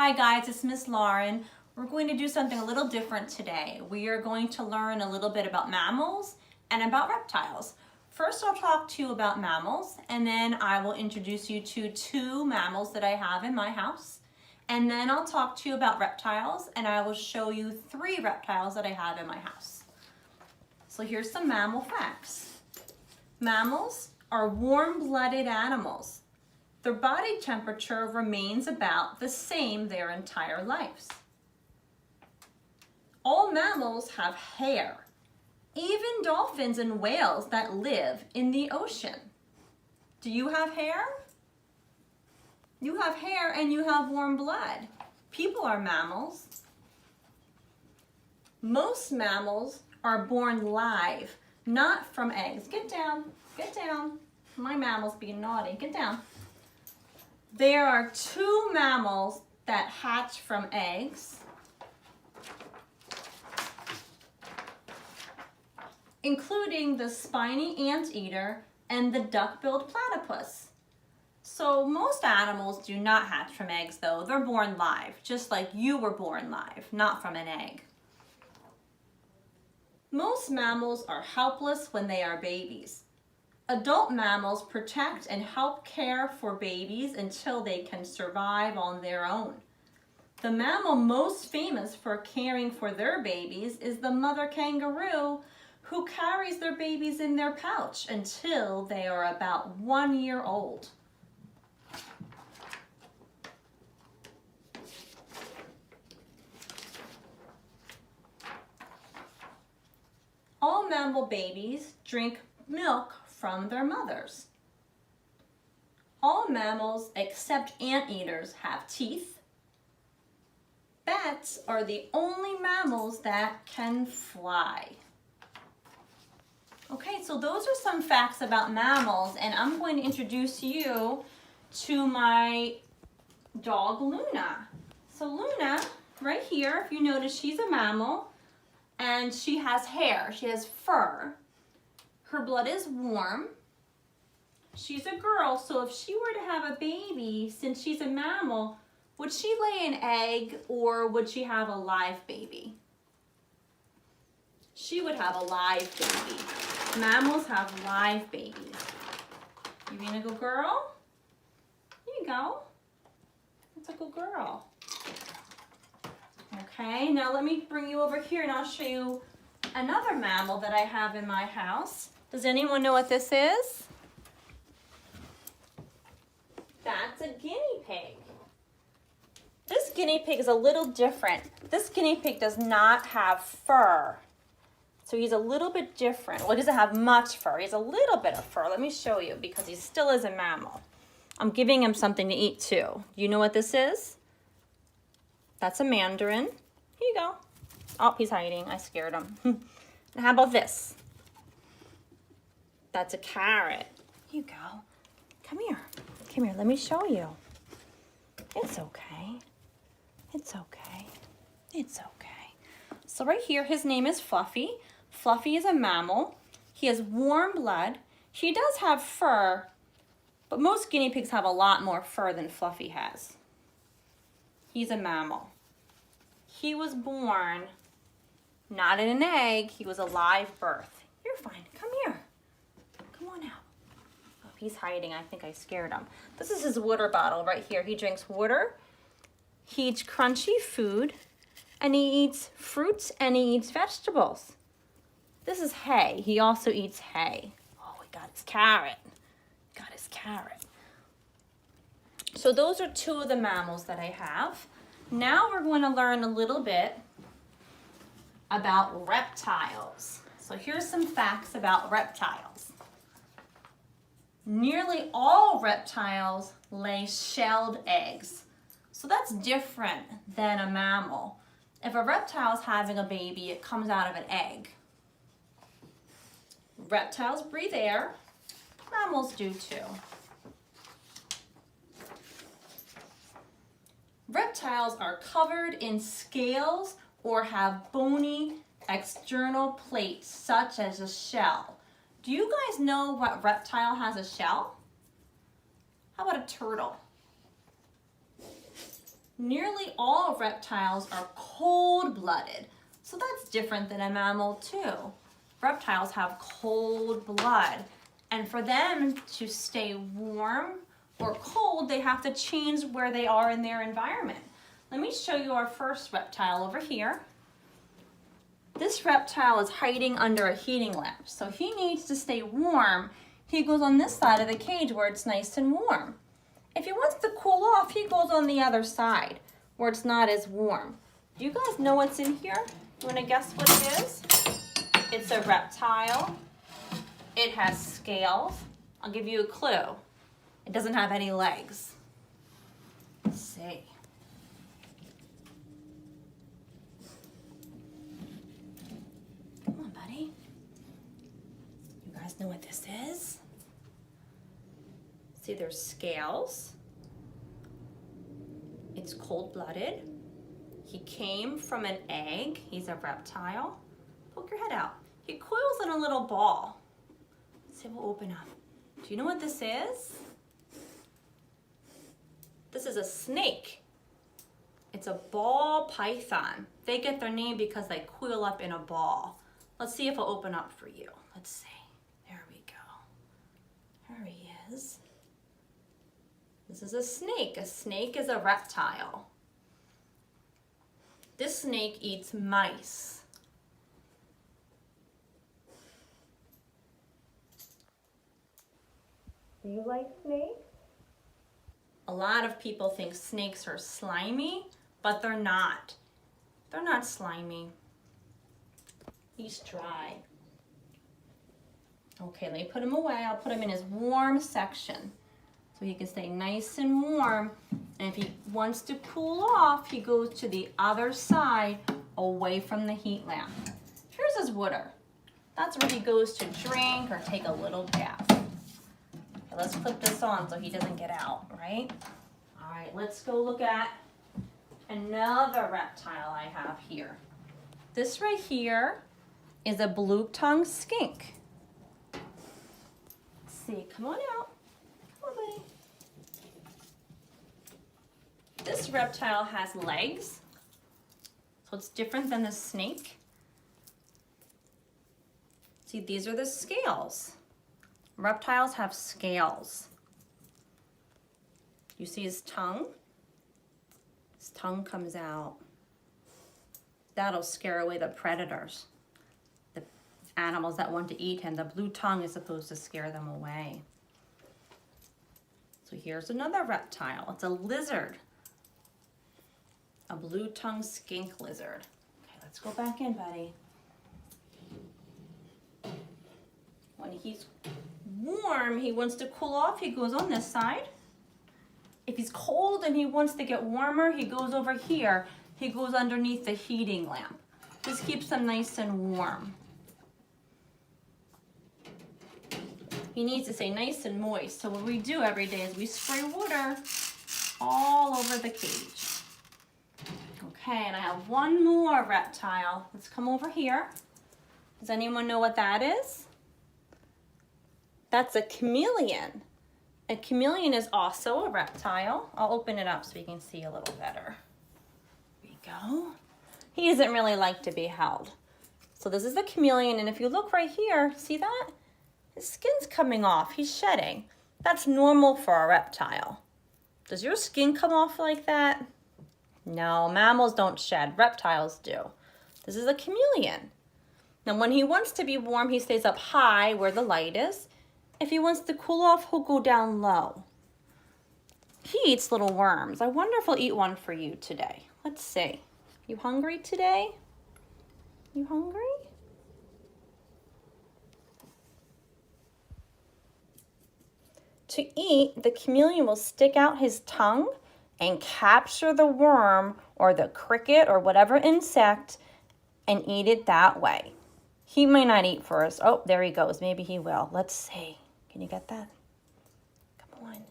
Hi guys, it's Miss Lauren. We're going to do something a little different today. We are going to learn a little bit about mammals and about reptiles. First, I'll talk to you about mammals, and then I will introduce you to two mammals that I have in my house. And then I'll talk to you about reptiles, and I will show you three reptiles that I have in my house. So here's some mammal facts. Mammals are warm-blooded animals. Their body temperature remains about the same their entire lives. All mammals have hair, even dolphins and whales that live in the ocean. Do you have hair? You have hair and you have warm blood. People are mammals. Most mammals are born live, not from eggs. Get down, get down. My mammal's being naughty, get down. There are two mammals that hatch from eggs, including the spiny anteater and the duck-billed platypus. So most animals do not hatch from eggs though. They're born live, just like you were born live, not from an egg. Most mammals are helpless when they are babies. Adult mammals protect and help care for babies until they can survive on their own. The mammal most famous for caring for their babies is the mother kangaroo, who carries their babies in their pouch until they are about 1 year old. All mammal babies drink milk from their mothers. All mammals except anteaters have teeth. Bats are the only mammals that can fly. Okay, so those are some facts about mammals, and I'm going to introduce you to my dog Luna. So Luna, right here, if you notice, she's a mammal, and she has hair, she has fur. Her blood is warm. She's a girl, so if she were to have a baby, since she's a mammal, would she lay an egg or would she have a live baby? She would have a live baby. Mammals have live babies. You being a good girl? Here you go. That's a good girl. Okay, now let me bring you over here and I'll show you another mammal that I have in my house. Does anyone know what this is? That's a guinea pig. This guinea pig is a little different. This guinea pig does not have fur. So he's a little bit different. Well, he doesn't have much fur. He has a little bit of fur. Let me show you because he still is a mammal. I'm giving him something to eat too. Do you know what this is? That's a mandarin. Here you go. Oh, he's hiding. I scared him. How about this? That's a carrot. Here you go. Come here. Come here. Let me show you. It's okay. It's okay. It's okay. So right here, his name is Fluffy. Fluffy is a mammal. He has warm blood. He does have fur, but most guinea pigs have a lot more fur than Fluffy has. He's a mammal. He was born not in an egg. He was a live birth. You're fine. Come here. Come on out. Oh, he's hiding. I think I scared him. This is his water bottle right here. He drinks water. He eats crunchy food. And he eats fruits and he eats vegetables. This is hay. He also eats hay. Oh, he got his carrot. Got his carrot. So those are two of the mammals that I have. Now we're going to learn a little bit about reptiles. So here's some facts about reptiles. Nearly all reptiles lay shelled eggs. So that's different than a mammal. If a reptile is having a baby, it comes out of an egg. Reptiles breathe air. Mammals do too. Reptiles are covered in scales or have bony external plates such as a shell. Do you guys know what reptile has a shell? How about a turtle? nearly all reptiles are cold-blooded. So that's different than a mammal too. Reptiles have cold blood. And for them to stay warm or cold, they have to change where they are in their environment. Let me show you our first reptile over here. This reptile is hiding under a heating lamp. So he needs to stay warm. He goes on this side of the cage where it's nice and warm. If he wants to cool off, he goes on the other side where it's not as warm. Do you guys know what's in here? You want to guess what it is? It's a reptile. It has scales. I'll give you a clue. It doesn't have any legs. Let's see. Come on, buddy. You guys know what this is? See, there's scales. It's cold-blooded. He came from an egg. He's a reptile. Poke your head out. He coils in a little ball. Let's see if we'll open up. Do you know what this is? This is a snake. It's a ball python. They get their name because they coil up in a ball. Let's see if it'll open up for you. Let's see. There we go. There he is. This is a snake. A snake is a reptile. This snake eats mice. Do you like snakes? A lot of people think snakes are slimy, but they're not. They're not slimy. He's dry. Okay, let me put him away. I'll put him in his warm section so he can stay nice and warm. And if he wants to cool off, he goes to the other side away from the heat lamp. Here's his water. That's where he goes to drink or take a little bath. Okay, let's clip this on so he doesn't get out, right? All right, let's go look at another reptile I have here. This right here is a blue-tongued skink. Let's see, come on out. Come on, buddy. This reptile has legs, so it's different than the snake. See, these are the scales. Reptiles have scales. You see his tongue? His tongue comes out. That'll scare away the predators, the animals that want to eat him. The blue tongue is supposed to scare them away. So here's another reptile. It's a lizard. A blue-tongued skink lizard. Okay, let's go back in, buddy. When he's warm, he wants to cool off, he goes on this side. If he's cold and he wants to get warmer, he goes over here. He goes underneath the heating lamp. This keeps him nice and warm. He needs to stay nice and moist. So what we do every day is we spray water all over the cage. Okay, and I have one more reptile. Let's come over here. Does anyone know what that is? That's a chameleon. A chameleon is also a reptile. I'll open it up so you can see a little better. There we go. He doesn't really like to be held. So this is a chameleon, and if you look right here, see that? His skin's coming off. He's shedding. That's normal for a reptile. Does your skin come off like that? No, mammals don't shed. Reptiles do. This is a chameleon. Now, when he wants to be warm, he stays up high where the light is. If he wants to cool off, he'll go down low. He eats little worms. I wonder if he'll eat one for you today. Let's see. You hungry today? You hungry? To eat, the chameleon will stick out his tongue and capture the worm or the cricket or whatever insect and eat it that way. He may not eat first. Oh, there he goes. Maybe he will. Let's see. Can you get that? Come on.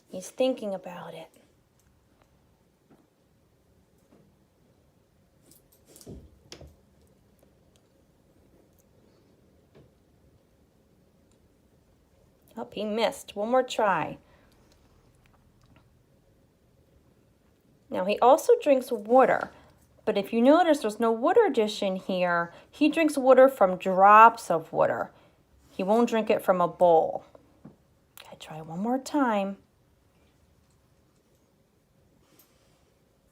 He's thinking about it. Oh, he missed. One more try. he also drinks water, but if you notice, there's no water dish in here. He drinks water from drops of water. He won't drink it from a bowl. Okay, try one more time.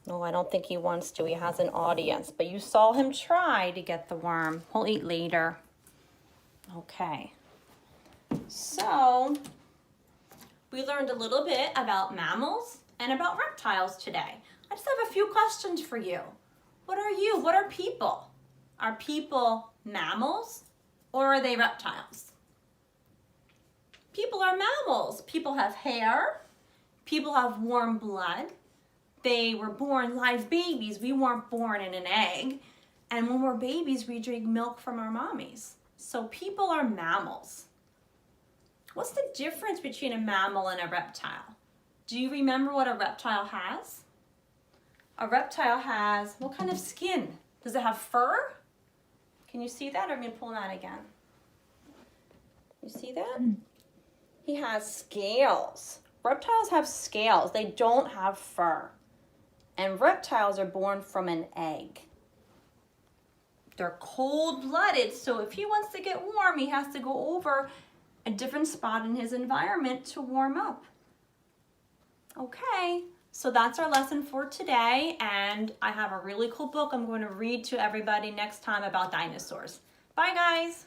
No, I don't think he wants to. He has an audience, but you saw him try to get the worm. He'll eat later. Okay. So, we learned a little bit about mammals and about reptiles today. I just have a few questions for you. What are you? What are people? Are people mammals or are they reptiles? People are mammals. People have hair. People have warm blood. They were born live babies. We weren't born in an egg. And when we're babies, we drink milk from our mommies. So people are mammals. What's the difference between a mammal and a reptile? Do you remember what a reptile has? A reptile has, what kind of skin? Does it have fur? Can you see that? Or I'm going to pull that again. You see that? He has scales. Reptiles have scales. They don't have fur. And reptiles are born from an egg. They're cold-blooded, so if he wants to get warm, he has to go over a different spot in his environment to warm up. Okay, so that's our lesson for today, and I have a really cool book I'm going to read to everybody next time about dinosaurs. Bye, guys.